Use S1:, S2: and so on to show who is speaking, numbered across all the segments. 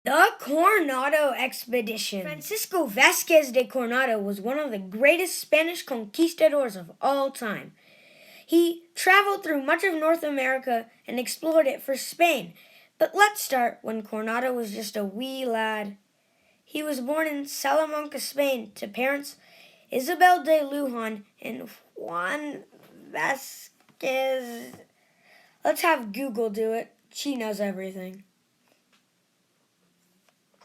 S1: The Coronado Expedition. Francisco Vasquez de Coronado was one of the greatest Spanish conquistadors of all time. He traveled through much of North America and explored it for Spain. But let's start when Coronado was just a wee lad. He was born in Salamanca, Spain, to parents Isabel de Lujan and Juan Vasquez. Let's have Google do it. She knows everything.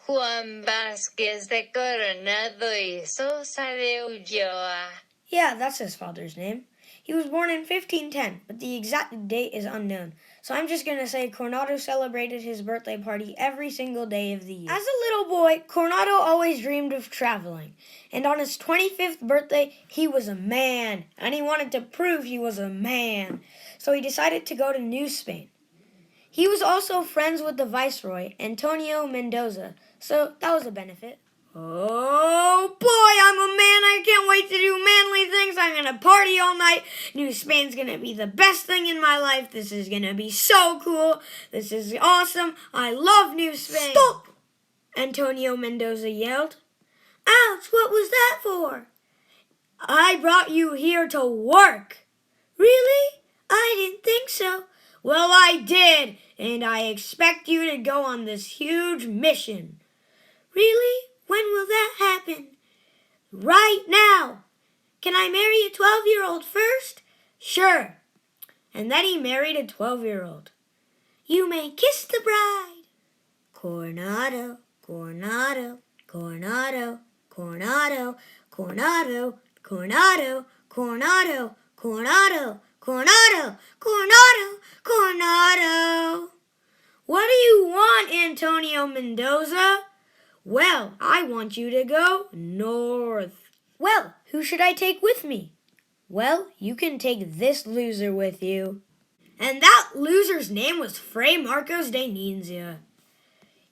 S2: Juan Vasquez de Coronado y Sosa de Ulloa.
S1: Yeah, that's his father's name. He was born in 1510, but the exact date is unknown. So I'm just going to say Coronado celebrated his birthday party every single day of the year. As a little boy, Coronado always dreamed of traveling. And on his 25th birthday, he was a man. And he wanted to prove he was a man. So he decided to go to New Spain. He was also friends with the viceroy, Antonio Mendoza. So that was a benefit. Oh boy, I'm a man. I can't wait to do manly things. I'm going to party all night. New Spain's going to be the best thing in my life. This is going to be so cool. This is awesome. I love New Spain. Stop! Antonio Mendoza yelled. Ouch, what was that for? I brought you here to work. Really? I didn't think so. Well, I did, and I expect you to go on this huge mission. Really? When will that happen? Right now. Can I marry a 12-year-old first? Sure. And then he married a 12-year-old. You may kiss the bride. Coronado, Coronado, Coronado, Coronado, Coronado, Coronado, Coronado, Coronado, Coronado, Coronado, Coronado. What do you want, Antonio Mendoza? Well, I want you to go north. Well, who should I take with me? Well, you can take this loser with you. And that loser's name was Fray Marcos de Ninzia.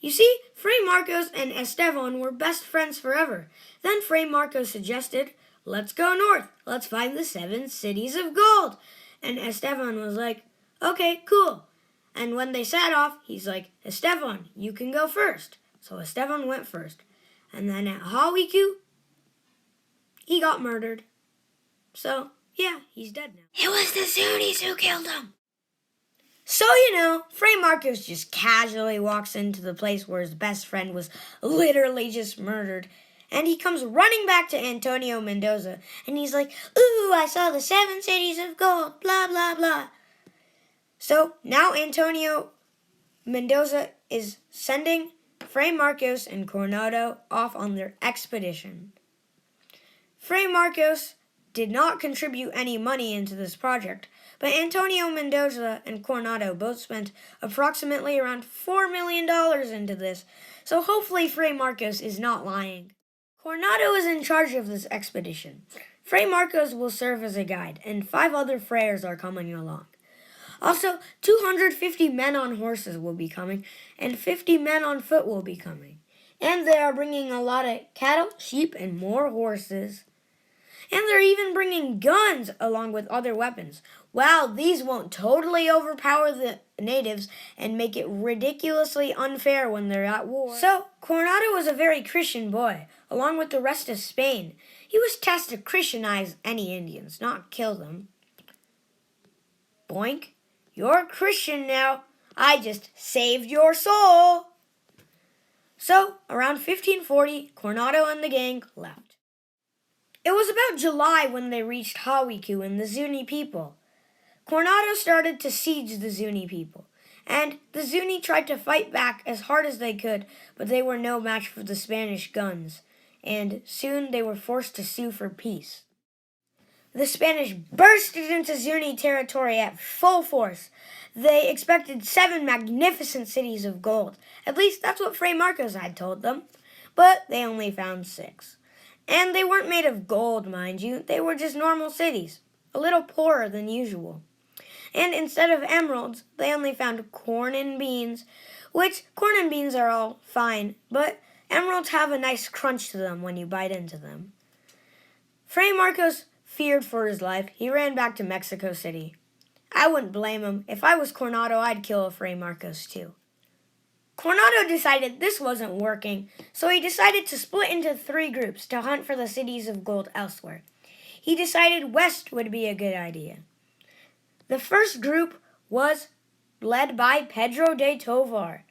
S1: You see, Fray Marcos and Esteban were best friends forever. Then Fray Marcos suggested, let's go north. Let's find the 7 cities of gold. And Esteban was like, okay, cool. And when they set off, he's like, Esteban, you can go first. So Esteban went first. And then at Hawiku, he got murdered. So, yeah, he's dead now. It was the Sunnis who killed him. So, Fray Marcos just casually walks into the place where his best friend was literally just murdered. And he comes running back to Antonio Mendoza. And he's like, ooh, I saw the 7 cities of gold, blah, blah, blah. So, now Antonio Mendoza is sending Fray Marcos and Coronado off on their expedition. Fray Marcos did not contribute any money into this project, but Antonio Mendoza and Coronado both spent approximately around $4 million into this, so hopefully Fray Marcos is not lying. Coronado is in charge of this expedition. Fray Marcos will serve as a guide, and 5 other frayers are coming along. Also, 250 men on horses will be coming, and 50 men on foot will be coming. And they are bringing a lot of cattle, sheep, and more horses. And they're even bringing guns along with other weapons. Wow, these won't totally overpower the natives and make it ridiculously unfair when they're at war. So, Coronado was a very Christian boy, along with the rest of Spain. He was tasked to Christianize any Indians, not kill them. Boink. You're a Christian now. I just saved your soul. So, around 1540, Coronado and the gang left. It was about July when they reached Hawiku and the Zuni people. Coronado started to siege the Zuni people, and the Zuni tried to fight back as hard as they could, but they were no match for the Spanish guns, and soon they were forced to sue for peace. The Spanish bursted into Zuni territory at full force. They expected 7 magnificent cities of gold. At least that's what Fray Marcos had told them. But they only found 6. And they weren't made of gold, mind you. They were just normal cities, a little poorer than usual. And instead of emeralds, they only found corn and beans, which corn and beans are all fine, but emeralds have a nice crunch to them when you bite into them. Fray Marcos feared for his life. He ran back to Mexico City. I wouldn't blame him. If I was Coronado, I'd kill a Fray Marcos too. Coronado decided this wasn't working, so he decided to split into 3 groups to hunt for the cities of gold elsewhere. He decided west would be a good idea. The first group was led by Pedro de Tovar.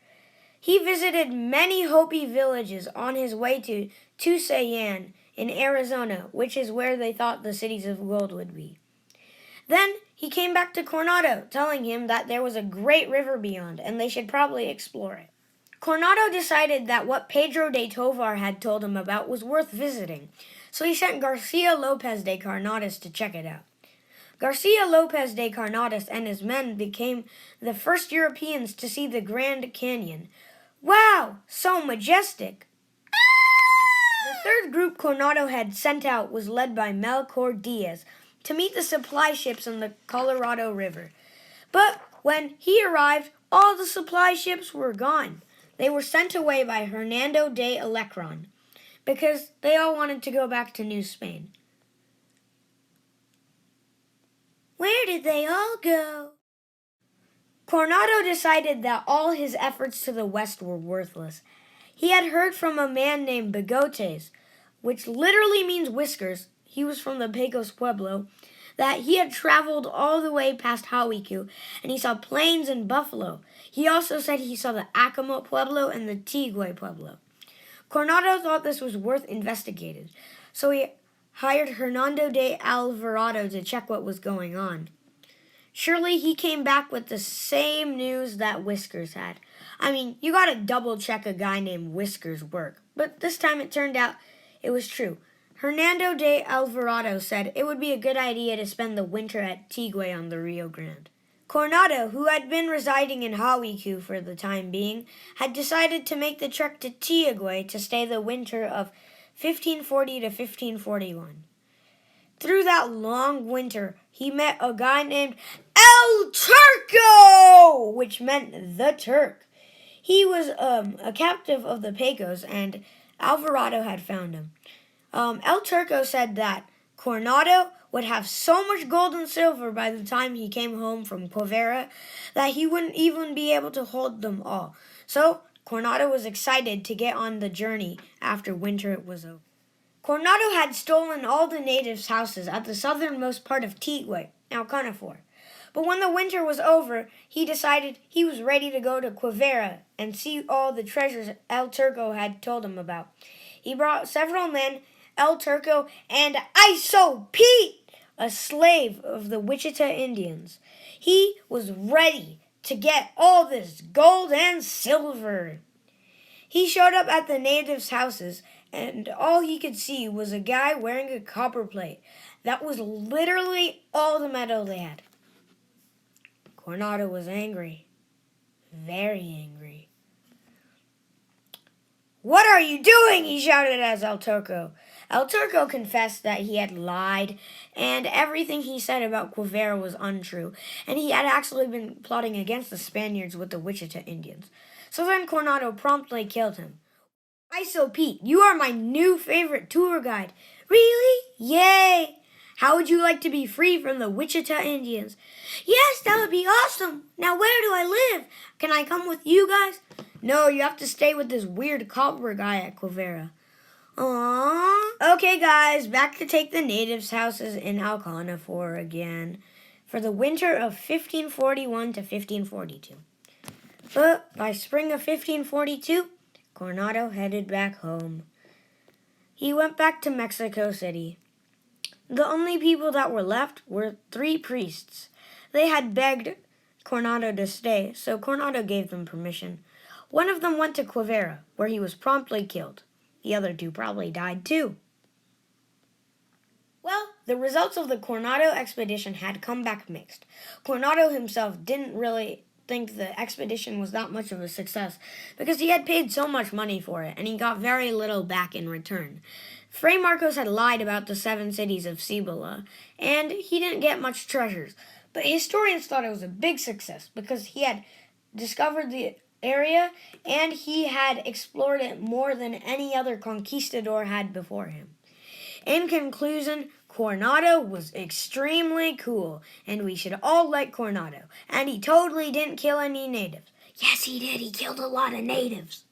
S1: He visited many Hopi villages on his way to Tusayan in Arizona, which is where they thought the cities of gold would be. Then he came back to Coronado, telling him that there was a great river beyond and they should probably explore it. Coronado decided that what Pedro de Tovar had told him about was worth visiting, so he sent Garcia Lopez de Carnadas to check it out. Garcia Lopez de Carnadas and his men became the first Europeans to see the Grand Canyon. Wow, so majestic! The third group Coronado had sent out was led by Melchor Diaz to meet the supply ships on the Colorado River. But when he arrived, all the supply ships were gone. They were sent away by Hernando de Alecron because they all wanted to go back to New Spain. Where did they all go? Coronado decided that all his efforts to the west were worthless. He had heard from a man named Bigotes, which literally means whiskers. He was from the Pecos Pueblo, that he had traveled all the way past Hawiku, and he saw plains and buffalo. He also said he saw the Acoma Pueblo and the Tigüe Pueblo. Coronado thought this was worth investigating, so he hired Hernando de Alvarado to check what was going on. Surely he came back with the same news that Whiskers had. I mean, you gotta double check a guy named Whiskers' work, but this time it turned out it was true. Hernando de Alvarado said it would be a good idea to spend the winter at Tigüe on the Rio Grande. Coronado, who had been residing in Hawiku for the time being, had decided to make the trek to Tigüe to stay the winter of 1540 to 1541. Through that long winter, he met a guy named El Turco, which meant the Turk. He was a captive of the Pecos, and Alvarado had found him. El Turco said that Coronado would have so much gold and silver by the time he came home from Quivira that he wouldn't even be able to hold them all. So Coronado was excited to get on the journey after winter was over. Coronado had stolen all the natives' houses at the southernmost part of Tigüe, now Canafor. But when the winter was over, he decided he was ready to go to Quivira and see all the treasures El Turco had told him about. He brought several men, El Turco and Iso Pete, a slave of the Wichita Indians. He was ready to get all this gold and silver. He showed up at the natives' houses, and all he could see was a guy wearing a copper plate. That was literally all the metal they had. Coronado was angry. Very angry. "What are you doing?" he shouted at El Turco. El Turco confessed that he had lied, and everything he said about Quivira was untrue, and he had actually been plotting against the Spaniards with the Wichita Indians. So then Coronado promptly killed him. "Iso Pete, you are my new favorite tour guide." "Really? Yay! How would you like to be free from the Wichita Indians?" "Yes, that would be awesome. Now where do I live? Can I come with you guys?" "No, you have to stay with this weird copper guy at Quivira." "Aww." Okay, guys, back to take the natives' houses in Alcanafor again for the winter of 1541 to 1542. But by spring of 1542, Coronado headed back home. He went back to Mexico City. The only people that were left were 3 priests. They had begged Coronado to stay, so Coronado gave them permission. One of them went to Quivira, where he was promptly killed. The other 2 probably died too. Well, the results of the Coronado Expedition had come back mixed. Coronado himself didn't really think the expedition was that much of a success because he had paid so much money for it and he got very little back in return. Fray Marcos had lied about the 7 cities of Cibola, and he didn't get much treasures. But historians thought it was a big success because he had discovered the area and he had explored it more than any other conquistador had before him. In conclusion, Coronado was extremely cool, and we should all like Coronado. And he totally didn't kill any natives. Yes, he did. He killed a lot of natives.